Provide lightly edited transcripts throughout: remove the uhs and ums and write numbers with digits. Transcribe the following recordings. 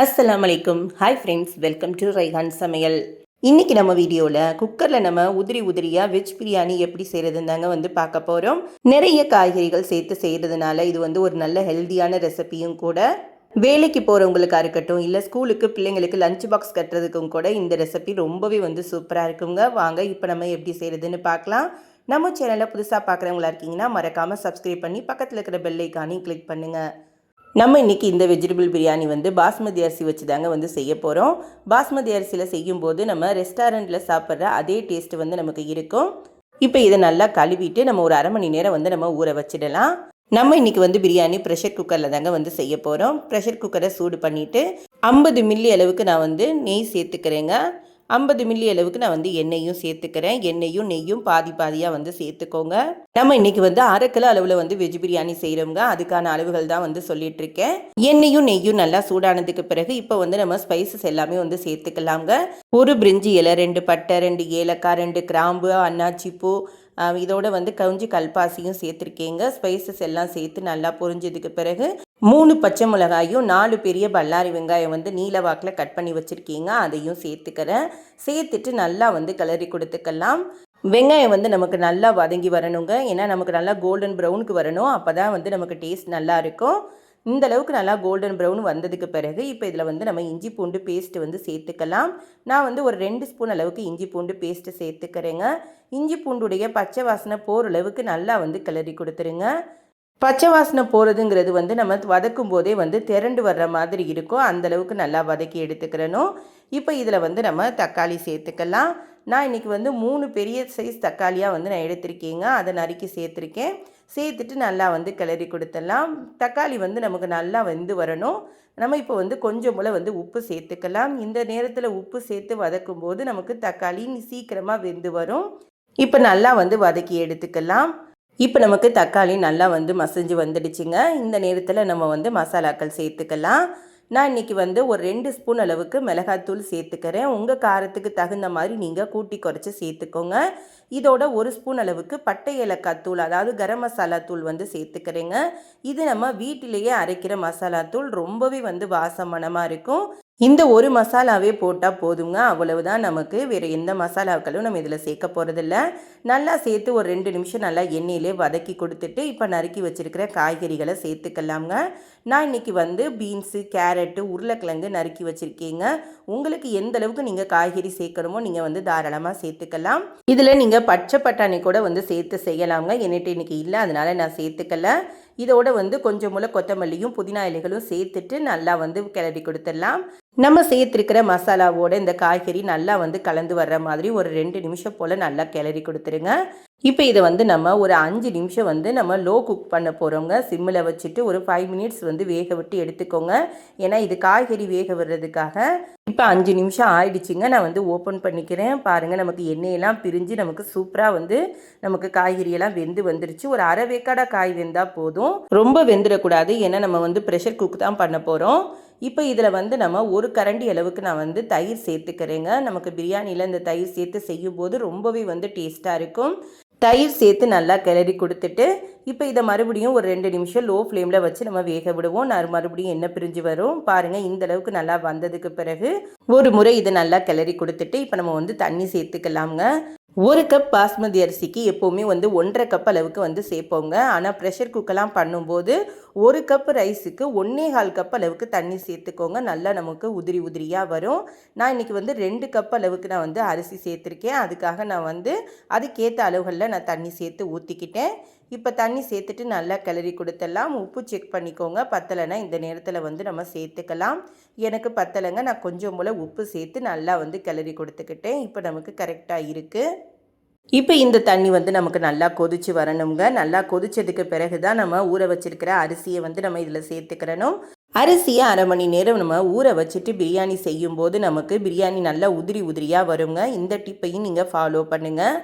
அஸ்ஸலாமு அலைக்கும். Hi friends, welcome to Raihan சமையல். இன்றைக்கி நம்ம வீடியோவில் குக்கரில் நம்ம உதிரியாக வெஜ் பிரியாணி எப்படி செய்கிறதுன்னு தாங்க பார்க்க போகிறோம். நிறைய காய்கறிகள் சேர்த்து செய்கிறதுனால இது ஒரு நல்ல ஹெல்த்தியான ரெசிபியும் கூட. வேலைக்கு போகிறவங்களுக்காக இருக்கட்டும், இல்லை ஸ்கூலுக்கு பிள்ளைங்களுக்கு லஞ்ச் பாக்ஸ் கட்டுறதுக்கும் கூட இந்த ரெசிபி ரொம்பவே சூப்பராக இருக்குங்க. வாங்க இப்போ நம்ம எப்படி செய்கிறதுன்னு பார்க்கலாம். நம்ம சேனலில் புதுசாக பார்க்குறவங்களா இருக்கீங்கன்னா மறக்காமல் சப்ஸ்கிரைப் பண்ணி பக்கத்தில் இருக்கிற பெல் ஐக்கானையும் கிளிக் பண்ணுங்கள். நம்ம இன்றைக்கி இந்த வெஜிடபிள் பிரியாணி பாஸ்மதி அரிசி வச்சு தாங்க செய்ய போகிறோம். பாஸ்மதி அரிசியில் செய்யும்போது நம்ம ரெஸ்டாரண்ட்டில் சாப்பிட்ற அதே டேஸ்ட்டு நமக்கு இருக்கும். இப்போ இதை நல்லா கழுவிட்டு நம்ம ஒரு அரை மணி நேரம் நம்ம ஊற வச்சிடலாம். நம்ம இன்றைக்கி பிரியாணி ப்ரெஷர் குக்கரில் தாங்க செய்ய போகிறோம். ப்ரெஷர் குக்கரை சூடு பண்ணிவிட்டு 50 மில்லி அளவுக்கு நான் நெய் சேர்த்துக்கிறேங்க. 50 மில்லி அளவுக்கு நான் எண்ணெயும் சேர்த்துக்கிறேன். எண்ணெயும் நெய்யும் பாதி பாதியாக சேர்த்துக்கோங்க. நம்ம இன்றைக்கி 1/2 கிலோ அளவில் வெஜ் பிரியாணி செய்கிறோங்க. அதுக்கான அளவுகள் தான் சொல்லிகிட்ருக்கேன். எண்ணெயும் நெய்யும் நல்லா சூடானதுக்கு பிறகு இப்போ நம்ம ஸ்பைசஸ் எல்லாமே சேர்த்துக்கலாங்க. ஒரு பிரிஞ்சி இலை, 2 பட்டை, 2 ஏலக்காய், 2 கிராம்பு, அன்னாச்சி பூ, இதோட கொஞ்சம் கல்பாசியும் சேர்த்துருக்கேங்க. ஸ்பைசஸ் எல்லாம் சேர்த்து நல்லா பொரிஞ்சதுக்கு பிறகு 3 பச்சை மிளகாயும் 4 பெரிய பல்லாரி வெங்காயம் நீல வாக்கில் கட் பண்ணி வச்சுருக்கீங்க, அதையும் சேர்த்துக்கிறேன். சேர்த்துட்டு நல்லா கிளறி கொடுத்துக்கலாம். வெங்காயம் நமக்கு நல்லா வதங்கி வரணுங்க. ஏன்னா நமக்கு நல்லா கோல்டன் ப்ரௌனுக்கு வரணும். அப்போ தான் நமக்கு டேஸ்ட் நல்லா இருக்கும். இந்த அளவுக்கு நல்லா கோல்டன் ப்ரௌன் வந்ததுக்கு பிறகு இப்போ இதில் நம்ம இஞ்சி பூண்டு பேஸ்ட்டு சேர்த்துக்கலாம். நான் ஒரு 2 ஸ்பூன் அளவுக்கு இஞ்சி பூண்டு பேஸ்ட்டு சேர்த்துக்கிறேங்க. இஞ்சி பூண்டுடைய பச்சை வாசனை போகிற அளவுக்கு நல்லா கிளறி கொடுத்துருங்க. பச்சை வாசனை போகிறதுங்கிறது நம்ம வதக்கும் போதே திரண்டு வர்ற மாதிரி இருக்கும். அந்தளவுக்கு நல்லா வதக்கி எடுத்துக்கிறணும். இப்போ இதில் நம்ம தக்காளி சேர்த்துக்கலாம். நான் இன்றைக்கி 3 பெரிய சைஸ் தக்காளியாக நான் எடுத்திருக்கேங்க. அதை நறுக்கி சேர்த்துருக்கேன். சேர்த்துட்டு நல்லா கிளறி கொடுத்துடலாம். தக்காளி நமக்கு நல்லா வெந்து வரணும். நம்ம இப்போ கொஞ்சம் போல் உப்பு சேர்த்துக்கலாம். இந்த நேரத்தில் உப்பு சேர்த்து வதக்கும் போது நமக்கு தக்காளி சீக்கிரமாக வெந்து வரும். இப்போ நல்லா வதக்கி எடுத்துக்கலாம். இப்போ நமக்கு தக்காளி நல்லா மசிஞ்சு வந்துடுச்சுங்க. இந்த நேரத்தில் நம்ம மசாலாக்கள் சேர்த்துக்கலாம். நான் இன்றைக்கி ஒரு 2 ஸ்பூன் அளவுக்கு மிளகாத்தூள் சேர்த்துக்கிறேன். உங்கள் காரத்துக்கு தகுந்த மாதிரி நீங்கள் கூட்டி குறைச்சி சேர்த்துக்கோங்க. இதோட 1 ஸ்பூன் அளவுக்கு பட்டை ஏலக்காய் தூள், அதாவது கரம் மசாலா தூள் சேர்த்துக்கிறேங்க. இது நம்ம வீட்டிலேயே அரைக்கிற மசாலா தூள். ரொம்பவே வாசம் மணமாக இருக்கும். இந்த ஒரு மசாலாவே போட்டால் போதுங்க. அவ்வளவுதான். நமக்கு வேறு எந்த மசாலாக்களும் நம்ம இதில் சேர்க்க போகிறதில்ல. நல்லா சேர்த்து ஒரு 2 நிமிஷம் நல்லா எண்ணெயிலே வதக்கி கொடுத்துட்டு இப்போ நறுக்கி வச்சுருக்கிற காய்கறிகளை சேர்த்துக்கலாங்க. நான் இன்றைக்கி பீன்ஸு, கேரட்டு, உருளைக்கிழங்கு நறுக்கி வச்சுருக்கீங்க. உங்களுக்கு எந்த அளவுக்கு நீங்கள் காய்கறி சேர்க்கணுமோ நீங்கள் தாராளமாக சேர்த்துக்கலாம். இதில் நீங்கள் பச்சை பட்டாணி கூட சேர்த்து செய்யலாங்க. என்கிட்ட இன்றைக்கி இல்லை, அதனால் நான் சேர்த்துக்கல. இதோட கொஞ்சம் போல் கொத்தமல்லியும் புதினா இலைகளும் சேர்த்துட்டு நல்லா கிளறி கொடுத்துடலாம். நம்ம சேர்த்துருக்கிற மசாலாவோட இந்த காய்கறி நல்லா கலந்து வர்ற மாதிரி ஒரு 2 நிமிஷம் போல் நல்லா கிளறி கொடுத்துருங்க. இப்போ இதை நம்ம ஒரு 5 நிமிஷம் நம்ம லோ குக் பண்ண போகிறோங்க. சிம்மில் வச்சுட்டு ஒரு 5 மினிட்ஸ் வேக விட்டு எடுத்துக்கோங்க. ஏன்னா இது காய்கறி வேக விடுறதுக்காக. இப்போ 5 நிமிஷம் ஆயிடுச்சுங்க. நான் ஓப்பன் பண்ணிக்கிறேன். பாருங்கள், நமக்கு எண்ணெயெல்லாம் பிரிஞ்சு நமக்கு சூப்பராக நமக்கு காய்கறியெல்லாம் வெந்து வந்துருச்சு. ஒரு அரை வேக்காடாக காய் வெந்தால் போதும், ரொம்ப வெந்துடக்கூடாது. ஏன்னா நம்ம ப்ரெஷர் குக் தான் பண்ண போகிறோம். இப்போ இதில் நம்ம ஒரு கரண்டி அளவுக்கு நான் தயிர் சேர்த்துக்கிறேங்க. நமக்கு பிரியாணியில் இந்த தயிர் சேர்த்து செய்யும்போது ரொம்பவே டேஸ்ட்டாக இருக்கும். தயிர் சேர்த்து நல்லா கிளறி கொடுத்துட்டு இப்போ இதை மறுபடியும் ஒரு 2 நிமிஷம் லோ ஃப்ளேமில் வச்சு நம்ம வேக விடுவோம். நான் மறுபடியும் எண்ணெய் பிரிஞ்சு வரும். பாருங்கள், இந்த அளவுக்கு நல்லா வந்ததுக்கு பிறகு ஒரு முறை இதை நல்லா கிளறி கொடுத்துட்டு இப்போ நம்ம தண்ணி சேர்த்துக்கலாங்க. 1 கப் பாஸ்மதி அரிசிக்கு எப்போவுமே 1.5 கப் அளவுக்கு சேர்ப்போங்க. ஆனால் ப்ரெஷர் குக்கெல்லாம் பண்ணும்போது 1 கப் ரைஸுக்கு 1.25 கப் அளவுக்கு தண்ணி சேர்த்துக்கோங்க. நல்லா நமக்கு உதிரி உதிரியாக வரும். நான் இன்றைக்கி 2 கப் அளவுக்கு நான் அரிசி சேர்த்துருக்கேன். அதுக்காக நான் அதுக்கேற்ற அளவுகளில் நான் தண்ணி சேர்த்து ஊற்றிக்கிட்டேன். இப்போ தண்ணி சேர்த்துட்டு நல்லா கிளறி கொடுத்துடலாம். உப்பு செக் பண்ணிக்கோங்க. பத்தலைன்னா இந்த நேரத்தில் நம்ம சேர்த்துக்கலாம். எனக்கு பத்தலைங்க. நான் கொஞ்சம் போல் உப்பு சேர்த்து நல்லா கிளறி கொடுத்துக்கிட்டேன். இப்போ நமக்கு கரெக்டாக இருக்குது. இப்போ இந்த தண்ணி நமக்கு நல்லா கொதிச்சு வரணுங்க. நல்லா கொதிச்சதுக்கு பிறகு தான் நம்ம ஊற வச்சிருக்கிற அரிசியை நம்ம இதில் சேர்த்துக்கிறணும். அரிசியை அரை மணி நேரம் நம்ம ஊற வச்சுட்டு பிரியாணி செய்யும்போது நமக்கு பிரியாணி நல்லா உதிரி உதிரியாக வருங்க. இந்த டிப்பையும் நீங்கள் ஃபாலோ பண்ணுங்கள்.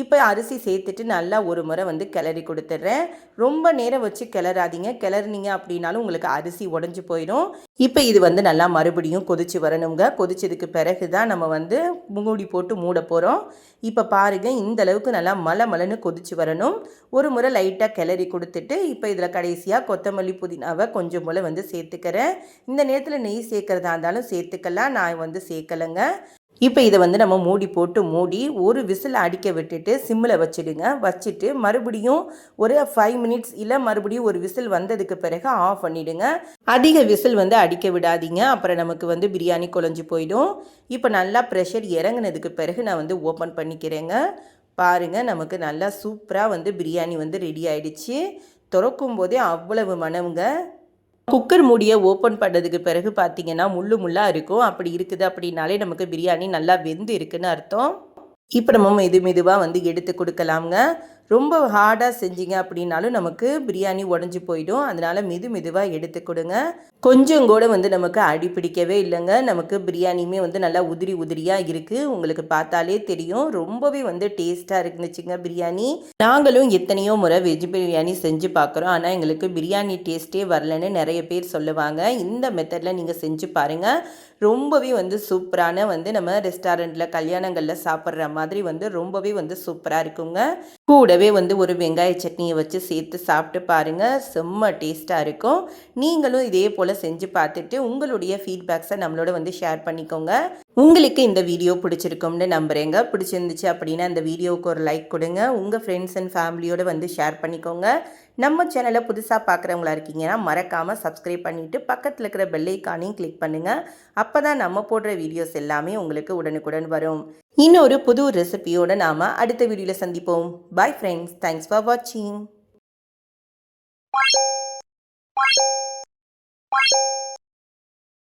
இப்போ அரிசி சேர்த்துட்டு நல்லா ஒரு முறை வந்து கிளறி கொடுத்துட்றேன். ரொம்ப நேரம் வச்சு கிளறாதீங்க. கிளறினீங்க அப்படின்னாலும் உங்களுக்கு அரிசி உடஞ்சி போயிடும். இப்போ இது வந்து நல்லா மறுபடியும் கொதிச்சு வரணுங்க. கொதிச்சதுக்கு பிறகு தான் நம்ம வந்து மூடி போட்டு மூட போகிறோம். இப்போ பாருங்கள், இந்த அளவுக்கு நல்லா மலன்னு கொதிச்சு வரணும். ஒரு முறை லைட்டாக கிளறி கொடுத்துட்டு இப்போ இதில் கடைசியாக கொத்தமல்லி புதினாவை கொஞ்சம் போல் வந்து சேர்த்துக்கிறேன். இந்த நேரத்தில் நெய் சேர்க்குறதா இருந்தாலும் சேர்த்துக்கலாம். நான் வந்து சேர்க்கலைங்க. இப்போ இதை வந்து நம்ம மூடி ஒரு விசில் அடிக்க விட்டுட்டு சிம்மில் வச்சுடுங்க. வச்சுட்டு மறுபடியும் ஒரு 5 மினிட்ஸ் இல்லை மறுபடியும் ஒரு விசில் வந்ததுக்கு பிறகு ஆஃப் பண்ணிவிடுங்க. அதிக விசில் வந்து அடிக்க விடாதீங்க, அப்புறம் நமக்கு வந்து பிரியாணி குழஞ்சி போயிடும். இப்போ நல்லா ப்ரெஷர் இறங்குனதுக்கு பிறகு நான் வந்து ஓப்பன் பண்ணிக்கிறேங்க. பாருங்கள், நமக்கு நல்லா சூப்பராக வந்து பிரியாணி வந்து ரெடி ஆயிடுச்சு. திறக்கும் போதே அவ்வளவு மணம்ங்க. குக்கர் மூடியை ஓப்பன் பண்ணதுக்கு பிறகு பார்த்தீங்கன்னா முள்ளாக இருக்கும். அப்படி இருக்குது அப்படின்னாலே நமக்கு பிரியாணி நல்லா வெந்து இருக்குன்னு அர்த்தம். இப்போ நம்ம மெதுவாக வந்து எடுத்து கொடுக்கலாம்ங்க. ரொம்ப ஹார்டாக செஞ்சீங்க அப்படின்னாலும் நமக்கு பிரியாணி உடஞ்சி போயிடும். அதனால் மெதுவாக எடுத்து கொடுங்க. கொஞ்சம் கூட வந்து நமக்கு அடி பிடிக்கவே இல்லைங்க. நமக்கு பிரியாணியுமே வந்து நல்லா உதிரியாக இருக்குது. உங்களுக்கு பார்த்தாலே தெரியும். ரொம்பவே வந்து டேஸ்ட்டாக இருந்துச்சுங்க பிரியாணி. நாங்களும் எத்தனையோ முறை வெஜ் பிரியாணி செஞ்சு பார்க்குறோம். ஆனால் எங்களுக்கு பிரியாணி டேஸ்ட்டே வரலன்னு நிறைய பேர் சொல்லுவாங்க. இந்த மெத்தடில் நீங்கள் செஞ்சு பாருங்கள். ரொம்பவே வந்து சூப்பரான வந்து நம்ம ரெஸ்டாரண்ட்டில் கல்யாணங்களில் சாப்பிட்ற மாதிரி வந்து ரொம்பவே வந்து சூப்பராக இருக்குங்க. கூடவே வந்து ஒரு வெங்காய சட்னியை வச்சு சேர்த்து சாப்பிட்டு பாருங்கள். செம்ம டேஸ்ட்டாக இருக்கும். நீங்களும் இதே போல் செஞ்சு பார்த்துட்டு உங்களுடைய ஃபீட்பேக்ஸை நம்மளோட வந்து ஷேர் பண்ணிக்கோங்க. உங்களுக்கு இந்த வீடியோ பிடிச்சிருக்கும்னு நம்புகிறேங்க. பிடிச்சிருந்துச்சு அப்படின்னா இந்த வீடியோவுக்கு ஒரு லைக் கொடுங்க. உங்கள் ஃப்ரெண்ட்ஸ் அண்ட் ஃபேமிலியோடு வந்து ஷேர் பண்ணிக்கோங்க. நம்ம சேனலை புதுசாக பார்க்குறவங்களா இருக்கீங்கன்னா மறக்காமல் சப்ஸ்கிரைப் பண்ணிவிட்டு பக்கத்தில் இருக்கிற பெல் ஐக்கானையும் கிளிக் பண்ணுங்கள். அப்போ தான் நம்ம போடுற வீடியோஸ் எல்லாமே உங்களுக்கு உடனுக்குடன் வரும். இன்னொரு புது ரெசிபியோடு நாம் அடுத்த வீடியோவில் சந்திப்போம். பாய் ஃப்ரெண்ட்ஸ், தேங்க்ஸ் ஃபார் வாட்சிங்.